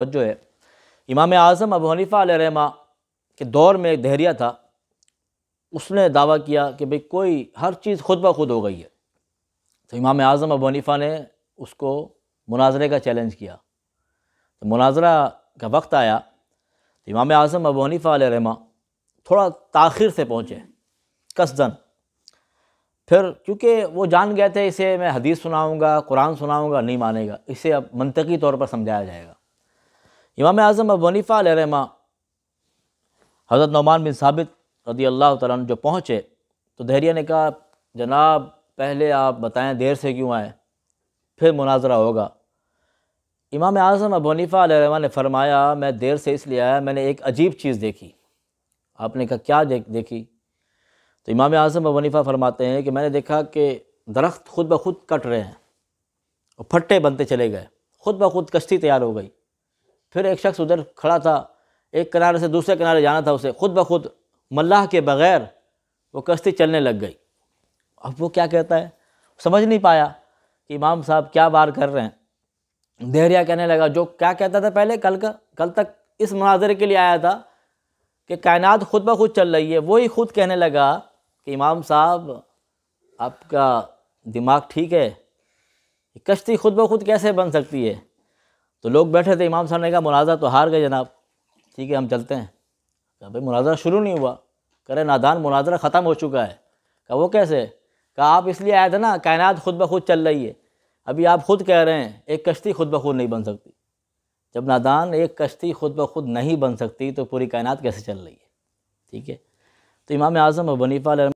جو ہے امام اعظم ابو حنیفہ علیہ رحمہ کے دور میں ایک دہریہ تھا، اس نے دعویٰ کیا کہ بھئی کوئی ہر چیز خود بخود ہو گئی ہے، تو امام اعظم ابو حنیفہ نے اس کو مناظرے کا چیلنج کیا۔ تو مناظرہ کا وقت آیا تو امام اعظم ابو حنیفہ علیہ رحمہ تھوڑا تاخیر سے پہنچے قصداً، پھر کیونکہ وہ جان گئے تھے اسے میں حدیث سناؤں گا، قرآن سناؤں گا، نہیں مانے گا، اسے اب منطقی طور پر سمجھایا جائے گا۔ امام اعظم ابو حنیفہ علیہ رحمہ حضرت نعمان بن ثابت رضی اللہ تعالیٰ عنہ جو پہنچے تو دہریہ نے کہا جناب پہلے آپ بتائیں دیر سے کیوں آئے، پھر مناظرہ ہوگا۔ امام اعظم ابو حنیفہ علیہ رحمہ نے فرمایا میں دیر سے اس لیے آیا، میں نے ایک عجیب چیز دیکھی۔ آپ نے کہا کیا دیکھی؟ تو امام اعظم ابو حنیفہ فرماتے ہیں کہ میں نے دیکھا کہ درخت خود بخود کٹ رہے ہیں اور پھٹے بنتے چلے گئے، خود بخود کشتی تیار ہو گئی۔ پھر ایک شخص ادھر کھڑا تھا، ایک کنارے سے دوسرے کنارے جانا تھا اسے، خود بخود ملاح کے بغیر وہ کشتی چلنے لگ گئی۔ اب وہ کیا کہتا ہے، سمجھ نہیں پایا کہ امام صاحب کیا بار کر رہے ہیں۔ دہریہ کہنے لگا جو کیا کہتا تھا پہلے کل تک اس مناظرے کے لیے آیا تھا کہ کائنات خود بخود چل رہی ہے، وہی خود کہنے لگا کہ امام صاحب آپ کا دماغ ٹھیک ہے، کشتی خود بخود کیسے بن سکتی ہے؟ تو لوگ بیٹھے تھے، امام صاحب نے کہا مناظرہ تو ہار گئے جناب، ٹھیک ہے ہم چلتے ہیں۔ کہا بھائی مناظرہ شروع نہیں ہوا، کہہ رہے نادان مناظرہ ختم ہو چکا ہے۔ کہا وہ کیسے؟ کہا آپ اس لیے آئے تھے نا کائنات خود بخود چل رہی ہے، ابھی آپ خود کہہ رہے ہیں ایک کشتی خود بخود نہیں بن سکتی۔ جب نادان ایک کشتی خود بخود نہیں بن سکتی تو پوری کائنات کیسے چل رہی ہے؟ ٹھیک ہے، تو امام اعظم ابو حنیفہ علیہ